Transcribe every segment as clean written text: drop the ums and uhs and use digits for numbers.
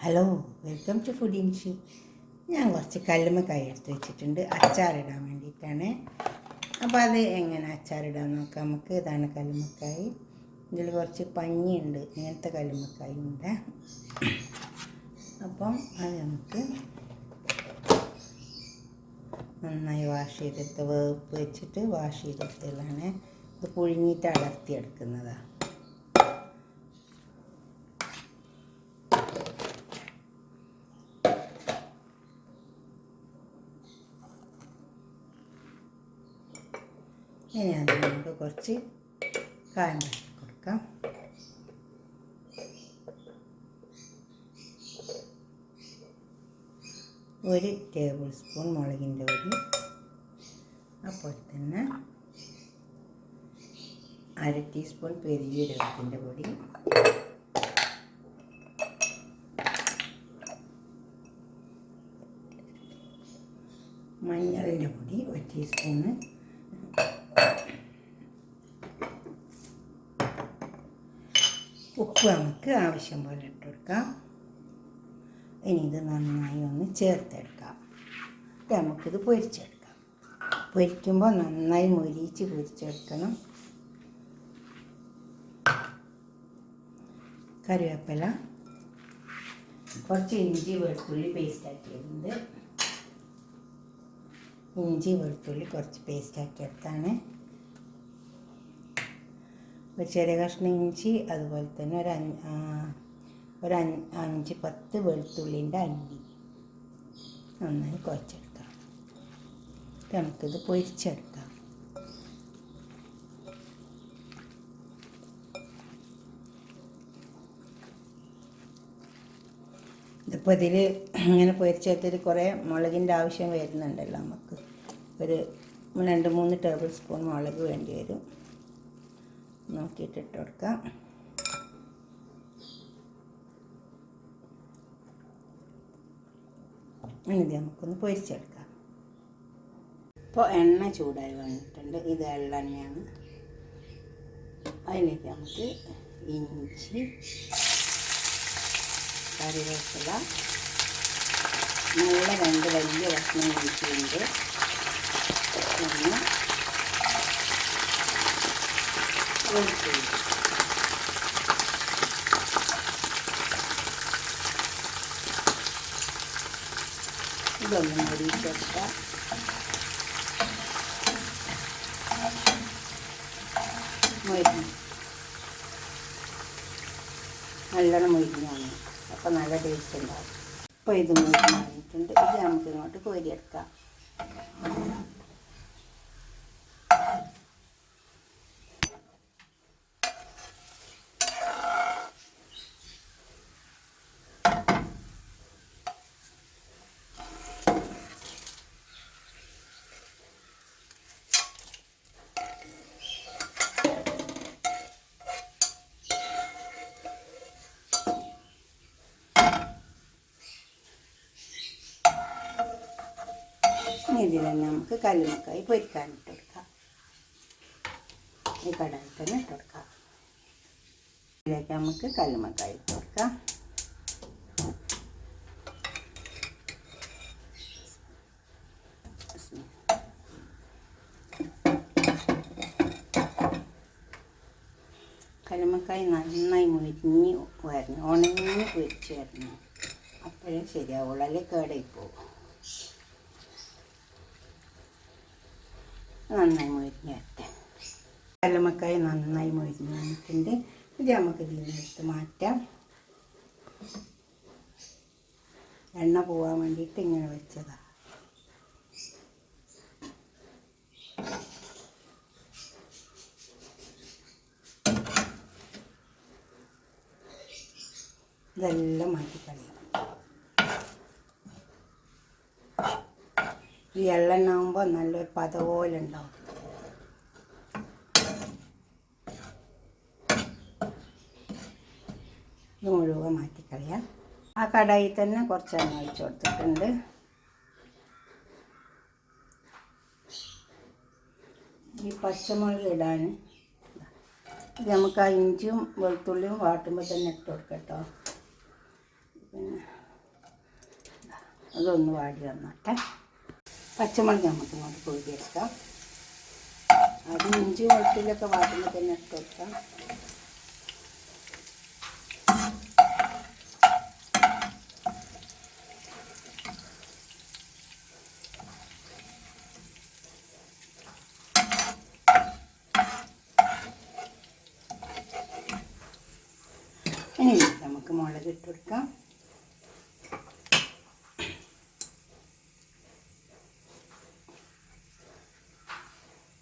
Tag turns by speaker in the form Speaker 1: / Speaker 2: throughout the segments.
Speaker 1: Hello, welcome to ഫുഡിൻഷി. ഞാൻ കുറച്ച് കല്ലുമ്മക്കായ എടുത്ത് വെച്ചിട്ടുണ്ട് അച്ചാറിടാൻ വേണ്ടിയിട്ടാണ്. അപ്പോൾ അത് എങ്ങനെ അച്ചാറിടാൻ നോക്കാം നമുക്ക്. ഇതാണ് കല്ലുമ്മക്കായ. ഇതിൽ കുറച്ച് പഞ്ഞിയുണ്ട്, ഇങ്ങനത്തെ കല്ലുമ്മക്കായ ഉണ്ട്. അപ്പം അത് നമുക്ക് നന്നായി വാഷ് ചെയ്തെടുത്ത് വേപ്പ് വെച്ചിട്ട് വാഷ് ചെയ്തെടുത്തതാണ്. ഇത് പുഴുങ്ങിയിട്ട് അടർത്തിയെടുക്കുന്നതാണ്. ഇനി അത് നമുക്ക് കുറച്ച് കായം വരട്ടി കൊടുക്കാം. ഒരു ടേബിൾ സ്പൂൺ മുളകിൻ്റെ പൊടി, അപ്പോൾ തന്നെ 1/2 ടീസ്പൂൺ പെരുംജീരകത്തിൻ്റെ പൊടി, മഞ്ഞളിൻ്റെ പൊടി 1 ടീസ്പൂണ്, ഉപ്പ് നമുക്ക് ആവശ്യം പോലെ ഇട്ട് കൊടുക്കാം. ഇനി ഇത് നന്നായി ഒന്ന് ചേർത്തെടുക്കാം. നമുക്കിത് പൊരിച്ചെടുക്കാം. പൊരിക്കുമ്പോൾ നന്നായി മൊരിച്ച് പൊരിച്ചെടുക്കണം. കറിവേപ്പില, കുറച്ച് ഇഞ്ചി വെളുത്തുള്ളി പേസ്റ്റ് ആക്കിയിട്ടുണ്ട്. ഇഞ്ചി വെളുത്തുള്ളി കുറച്ച് പേസ്റ്റ് ആക്കിയെടുത്താണ്. ഒരു ചെറിയ കഷ്ണം ഇഞ്ചി, അതുപോലെ തന്നെ ഒരു 5-10 വെളുത്തുള്ളിൻ്റെ അല്ലി നന്നായി കുഴച്ചെടുക്കാം. നമുക്കിത് പൊരിച്ചെടുക്കാം. ഇതിപ്പോൾ ഇതിൽ ഇങ്ങനെ പൊരിച്ചെടുത്തിട്ട് കുറേ മുളകിൻ്റെ ആവശ്യം വരുന്നുണ്ടല്ലോ. നമുക്ക് ഒരു 2-3 ടേബിൾ സ്പൂൺ മുളക് വേണ്ടി വരും. നോക്കിയിട്ട് ഇട്ട് കൊടുക്കാം. ഇത് നമുക്കൊന്ന് പൊരിച്ചെടുക്കാം. ഇപ്പോൾ എണ്ണ ചൂടായി വന്നിട്ടുണ്ട്. ഇത് എള്ളെണ്ണയാണ്. അതിലേക്ക് നമുക്ക് ഇഞ്ചി, കറിവേപ്പില, നല്ല 2 വലിയ കഷ്ണം ഇഞ്ചിയുണ്ട്, പിന്നെ വെളുത്തുള്ളി, ഇതൊന്നും മൊരിച്ചെടുക്കാം. നല്ലോണം മൊരിഞ്ഞാണ്, അപ്പോൾ നല്ല ടേസ്റ്റ് ഉണ്ടാവും. അപ്പോൾ ഇത് മൊരിഞ്ഞിട്ടുണ്ട്. ഇത് നമുക്ക് ഇങ്ങോട്ട് കോരിയെടുക്കാം. ഇതിൽ തന്നെ നമുക്ക് കല്ലുമ്മക്കായ പൊരിക്കാനിട്ട് കൊടുക്കാം. ഈ കടായിൽ തന്നെ ഇട്ട് കൊടുക്കാം. ഇതിലേക്ക് നമുക്ക് കല്ലുമ്മക്കായ ഇട്ട് കൊടുക്കാം. കല്ലുമ്മക്കായ നന്നായി മുരിഞ്ഞ് വരണം, ഉണങ്ങി പൊരിച്ച് വരണം. അപ്പോഴേ ശരിയാവുള്ളൂ, അല്ലെങ്കിൽ കേടായി പോകും. നന്നായി മൊരിഞ്ഞ് വരട്ടെ. കല്ലുമ്മക്കായ നന്നായി മൊരിഞ്ഞ് വന്നിട്ടുണ്ട്. ഇത് നമുക്ക് ഇതിനെടുത്ത് മാറ്റാം. എണ്ണ പോകാൻ വേണ്ടിയിട്ട് ഇങ്ങനെ വെച്ചതാണ്. ഇതെല്ലാം മാറ്റിക്കളയാം. ഈ എള്ളെണ്ണ ആകുമ്പോൾ നല്ലൊരു പത പോലെ ഉണ്ടാവും. ഇത് മുഴുവൻ മാറ്റിക്കളയാം. ആ കടായിൽ തന്നെ കുറച്ച് എണ്ണ ഒഴിച്ച് കൊടുത്തിട്ടുണ്ട്. ഈ പച്ചമുളക് ഇടാൻ നമുക്ക് ആ ഇഞ്ചിയും വെളുത്തുള്ളിയും വാട്ടുമ്പോൾ തന്നെ ഇട്ട് കൊടുക്കാം കേട്ടോ. പിന്നെ അതൊന്ന് വാടി വന്നോട്ടെ. പച്ചമുളക് നമുക്ക് ഇങ്ങോട്ട് പൊടിയെടുക്കാം. അത് ഇഞ്ചി വെളുത്തുള്ളിയൊക്കെ വാട്ടുമ്പോൾ തന്നെ ഇട്ട് കൊടുക്കാം. ഇനി നമുക്ക് മുളക് ഇട്ട് കൊടുക്കാം.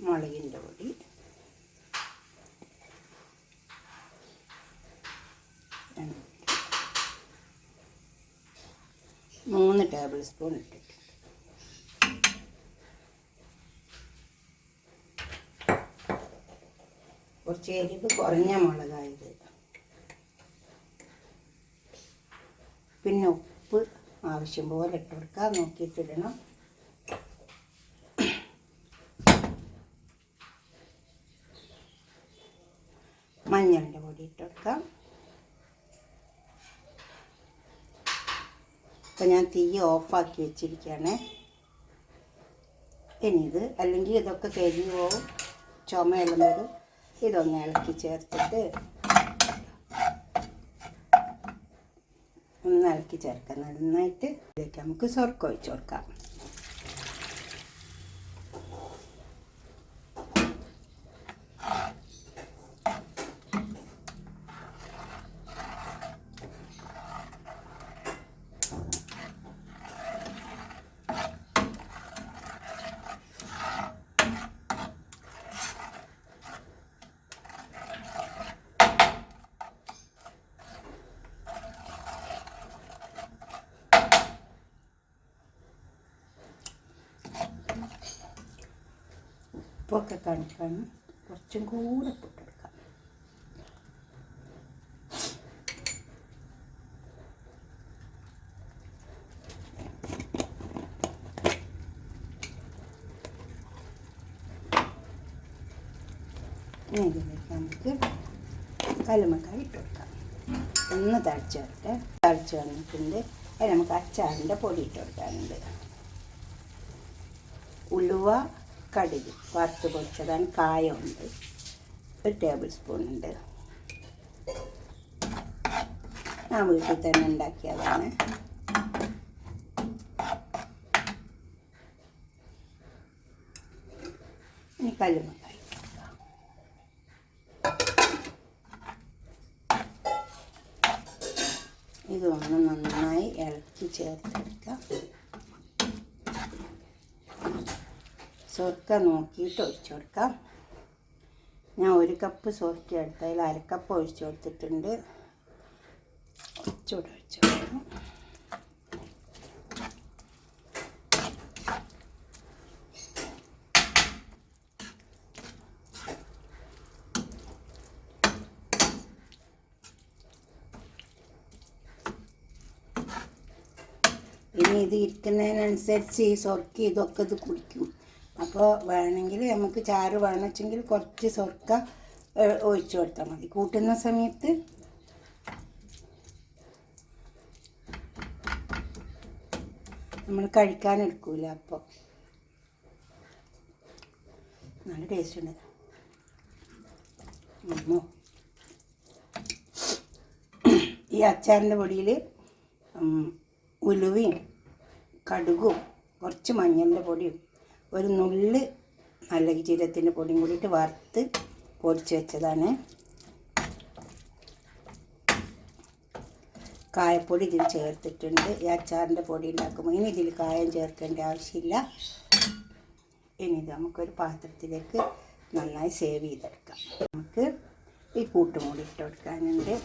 Speaker 1: മുളകിൻ്റെ പൊടി, മൂന്ന് ടേബിൾ സ്പൂൺ ഇട്ടിട്ടുണ്ട്. കുറച്ച് എരിവ് കുറഞ്ഞ മുളകായത്. പിന്നെ ഉപ്പ് ആവശ്യം പോലെ ഇട്ട് കൊടുക്കാം, നോക്കിയിട്ടിടണം. മഞ്ഞളിൻ്റെ പൊടി ഇട്ട് കൊടുക്കാം. അപ്പോൾ ഞാൻ തീ ഓഫാക്കി വെച്ചിരിക്കുകയാണ്. ഇനി ഇത് അല്ലെങ്കിൽ ഇതൊക്കെ കരിഞ്ഞു പോകും, ചുമയെല്ലാം വരും. ഇതൊന്ന് ഇളക്കി ചേർത്തിട്ട് ഒന്ന് ഇളക്കി ചേർക്കാം നന്നായിട്ട്. ഇതിലേക്ക് നമുക്ക് സ്വർക്ക ഒഴിച്ച് കൊടുക്കാം. ഉപ്പൊക്കെ കണക്കാണ്, കുറച്ചും കൂടെ ഇട്ടെടുക്കാം. ഇതിലേക്ക് നമുക്ക് കല്ലുമ്മക്കായ ഇട്ട് കൊടുക്കാം. ഒന്ന് തളിച്ച് വന്നിട്ടുണ്ട്. അത് നമുക്ക് അച്ചാറിൻ്റെ പൊടി ഇട്ട് കൊടുക്കാനുണ്ട്. ഉലുവ, കടുക് വറുത്ത് പൊടിച്ചതാണ്. കായമുണ്ട്, 1 ടേബിൾ സ്പൂൺ ഉണ്ട്. ഞാൻ വീട്ടിൽ തന്നെ ഉണ്ടാക്കിയതാണ്. ഇനി കല്ലുമ്മക്കായ ഇതൊന്ന് നന്നായി ഇളക്കി ചേർത്തെടുക്കാം. സുർക്ക നോക്കിയിട്ട് ഒഴിച്ചു കൊടുക്കാം. ഞാൻ 1 കപ്പ് സുർക്ക എടുത്തതിൽ 1/2 കപ്പ് ഒഴിച്ചു കൊടുത്തിട്ടുണ്ട്. കുറച്ചുകൂടെ ഒഴിച്ചു കൊടുക്കാം. ഇനി ഇത് ഇരിക്കുന്നതിനനുസരിച്ച് ഈ സുർക്ക ഇതൊക്കെ ഇത് കുടിക്കും. അപ്പോൾ വേണമെങ്കിൽ നമുക്ക് ചാറ് വേണമെങ്കിൽ കുറച്ച് സുർക്ക ഒഴിച്ചു കൊടുത്താൽ മതി. കൂട്ടുന്ന സമയത്ത് നമ്മൾ കഴിക്കാനെടുക്കൂല. അപ്പോൾ നല്ല ടേസ്റ്റ് ഉണ്ട്. ഈ അച്ചാറിൻ്റെ പൊടിയിൽ ഉലുവയും കടുകും കുറച്ച് മഞ്ഞളിൻ്റെ പൊടിയും 1 നുള്ള് നല്ല ജീരകത്തിൻ്റെ പൊടിയും കൂടിയിട്ട് വറുത്ത് പൊടിച്ച് വെച്ചതാണ്. കായപ്പൊടി ഇതിൽ ചേർത്തിട്ടുണ്ട്. ഈ അച്ചാറിൻ്റെ പൊടി ഉണ്ടാക്കുമ്പോൾ ഇനി ഇതിൽ കായം ചേർക്കേണ്ട ആവശ്യമില്ല. ഇനി ഇത് നമുക്കൊരു പാത്രത്തിലേക്ക് നന്നായി സേവ് ചെയ്തെടുക്കാം. നമുക്ക് ഈ കൂട്ടും കൂടി ഇട്ട് കൊടുക്കാനുണ്ട്.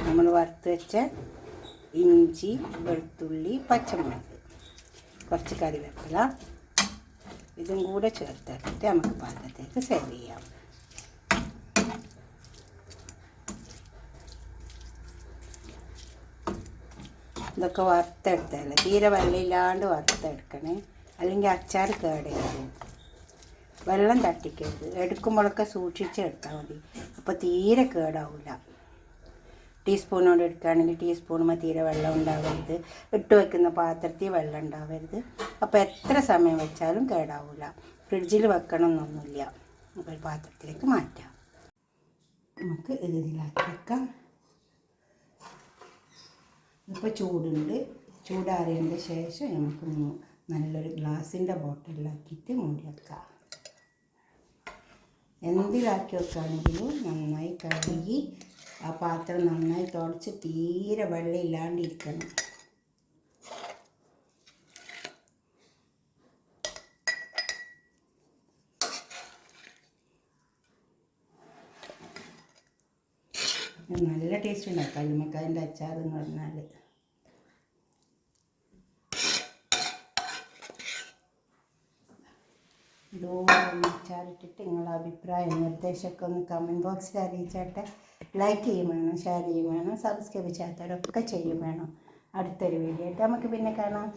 Speaker 1: നമ്മൾ വറുത്ത് വെച്ച ഇഞ്ചി, വെളുത്തുള്ളി, പച്ചമുളക്, കുറച്ച് കറിവേപ്പില ഇതും കൂടെ ചേർത്തിട്ട് നമുക്ക് പാത്രത്തേക്ക് സെർവ് ചെയ്യാം. ഇതൊക്കെ വറുത്തെടുത്തല്ലേ, തീരെ വെള്ളമില്ലാണ്ട് വറുത്തെടുക്കണേ, അല്ലെങ്കിൽ അച്ചാർ കേടായിരിക്കും. വെള്ളം തട്ടിക്കരുത്. എടുക്കുമ്പോഴൊക്കെ സൂക്ഷിച്ച് എടുത്താൽ മതി. അപ്പോൾ തീരെ കേടാവില്ല. ടീസ്പൂണോട് എടുക്കുകയാണെങ്കിൽ ടീസ്പൂണുമ്പോൾ തീരെ വെള്ളം ഉണ്ടാവരുത്. ഇട്ട് വയ്ക്കുന്ന പാത്രത്തിൽ വെള്ളം ഉണ്ടാവരുത്. അപ്പോൾ എത്ര സമയം വെച്ചാലും കേടാവില്ല. ഫ്രിഡ്ജിൽ വെക്കണമെന്നൊന്നുമില്ല. അപ്പോൾ ഒരു പാത്രത്തിലേക്ക് മാറ്റാം. നമുക്ക് ഇതിലാക്കി വെക്കാം. ഇപ്പോൾ ചൂടുണ്ട്. ചൂടാറിയതിൻ്റെ ശേഷം നമുക്ക് നല്ലൊരു ഗ്ലാസിൻ്റെ ബോട്ടിലാക്കിയിട്ട് മൂടി വെക്കാം. എന്തിലാക്കി വെക്കുകയാണെങ്കിലും നന്നായി കഴുകി ആ പാത്രം നന്നായി തുടച്ച് തീരെ വെള്ളം ഇല്ലാണ്ടിരിക്കണം. നല്ല ടേസ്റ്റ് ഉണ്ടാവും കല്ലുമ്മക്കായൻ്റെ അച്ചാർ എന്ന് പറഞ്ഞാൽ. ഇതുപോലെ അച്ചാറിട്ടിട്ട് നിങ്ങളുടെ അഭിപ്രായം നിർദ്ദേശമൊക്കെ ഒന്ന് കമൻറ്റ് ബോക്സിൽ അറിയിച്ചാട്ടെ. ലൈക്ക് ചെയ്യും വേണം, ഷെയർ ചെയ്യും വേണം, സബ്സ്ക്രൈബ് ചെയ്യാത്തവരൊക്കെ ചെയ്യും വേണം. അടുത്തൊരു വീഡിയോ ആയിട്ട് നമുക്ക് പിന്നെ കാണാം.